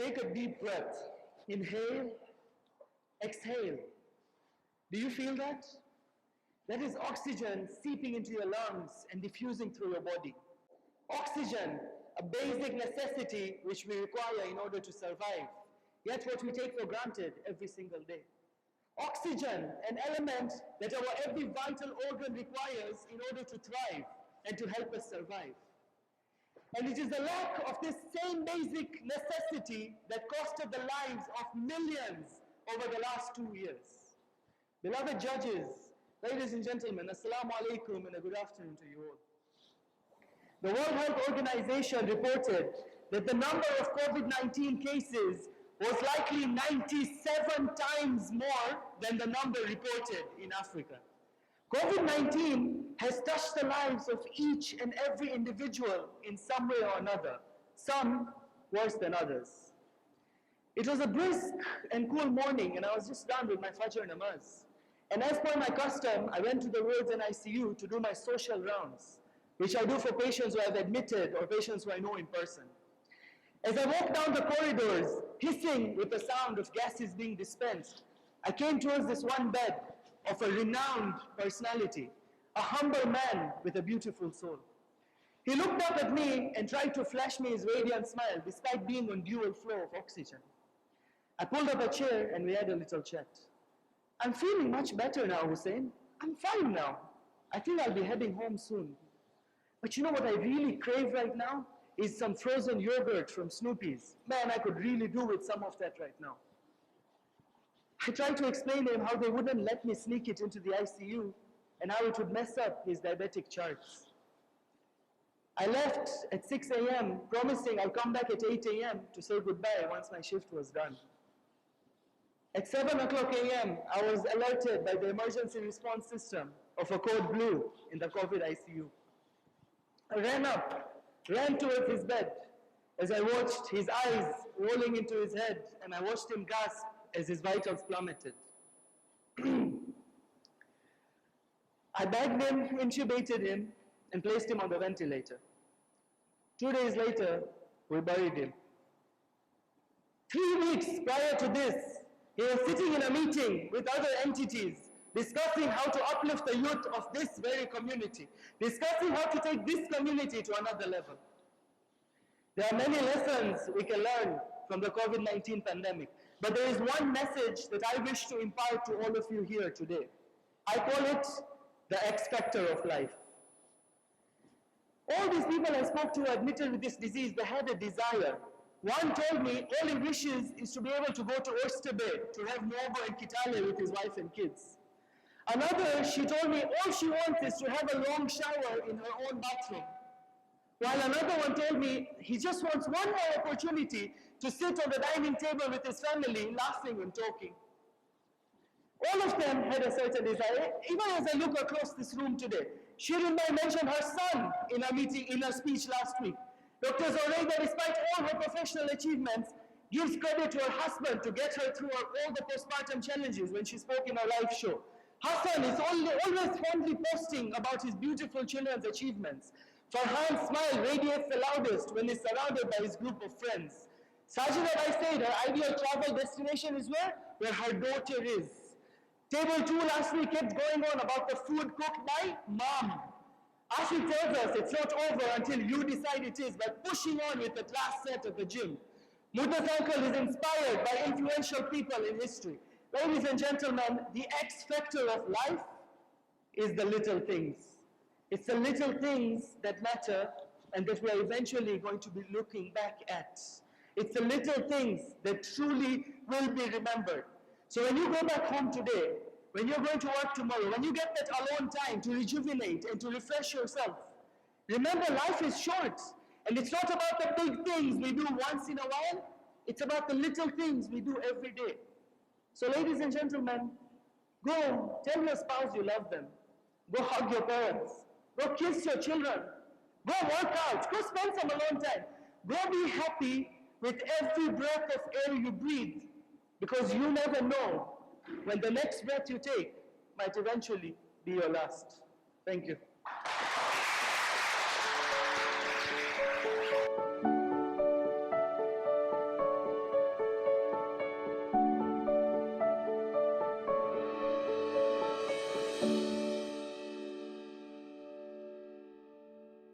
Take a deep breath. Inhale, exhale. Do you feel that? That is oxygen seeping into your lungs and diffusing through your body. Oxygen, a basic necessity which we require in order to survive, yet what we take for granted every single day. Oxygen, an element that our every vital organ requires in order to thrive and to help us survive. And it is the lack of this same basic necessity that costed the lives of millions over the last 2 years. Beloved judges, ladies and gentlemen, Assalamu alaikum and a good afternoon to you all. The World Health Organization reported that the number of COVID-19 cases was likely 97 times more than the number reported in Africa. COVID-19 has touched the lives of each and every individual in some way or another, some worse than others. It was a brisk and cool morning, and I was just done with my Fajr namaz. And as per my custom, I went to the wards and ICU to do my social rounds, which I do for patients who I've admitted or patients who I know in person. As I walked down the corridors, hissing with the sound of gases being dispensed, I came towards this one bed of a renowned personality, a humble man with a beautiful soul. He looked up at me and tried to flash me his radiant smile despite being on dual flow of oxygen. I pulled up a chair and we had a little chat. I'm feeling much better now, Hussein. I'm fine now. I think I'll be heading home soon. But you know what I really crave right now? Is some frozen yogurt from Snoopy's. Man, I could really do with some of that right now. I tried to explain to him how they wouldn't let me sneak it into the ICU and how it would mess up his diabetic charts. I left at 6 a.m. promising I'll come back at 8 a.m. to say goodbye once my shift was done. At 7 o'clock a.m., I was alerted by the emergency response system of a code blue in the COVID ICU. I ran towards his bed as I watched his eyes rolling into his head and I watched him gasp as his vitals plummeted. I bagged him, intubated him, and placed him on the ventilator. 2 days later, we buried him. 3 weeks prior to this, he was sitting in a meeting with other entities, discussing how to uplift the youth of this very community, discussing how to take this community to another level. There are many lessons we can learn from the COVID-19 pandemic, but there is one message that I wish to impart to all of you here today. I call it the X factor of life. All these people I spoke to admitted with this disease, they had a desire. One told me all he wishes is to be able to go to Oyster Bay to have Mobo and Kitale with his wife and kids. Another, she told me all she wants is to have a long shower in her own bathroom. While another one told me he just wants one more opportunity to sit on the dining table with his family, laughing and talking. All of them had a certain desire. Even as I look across this room today, Shirin mentioned her son in a meeting, in a speech last week. Dr. Zorega, despite all her professional achievements, gives credit to her husband to get her through all the postpartum challenges when she spoke in her live show. Hassan is always fondly posting about his beautiful children's achievements. Farhan's smile radiates the loudest when he's surrounded by his group of friends. Sajida, I said, her ideal travel destination is where? Where her daughter is. Table 2 last week kept going on about the food cooked by mom. Ashik tells us it's not over until you decide it is by pushing on with that last set at the gym. Muta's uncle is inspired by influential people in history. Ladies and gentlemen, the X factor of life is the little things. It's the little things that matter and that we are eventually going to be looking back at. It's the little things that truly will be remembered. So when you go back home today, when you're going to work tomorrow, when you get that alone time to rejuvenate and to refresh yourself, remember life is short. And it's not about the big things we do once in a while. It's about the little things we do every day. So ladies and gentlemen, go tell your spouse you love them. Go hug your parents. Go kiss your children. Go work out. Go spend some alone time. Go be happy with every breath of air you breathe, because you never know when the next breath you take might eventually be your last. Thank you.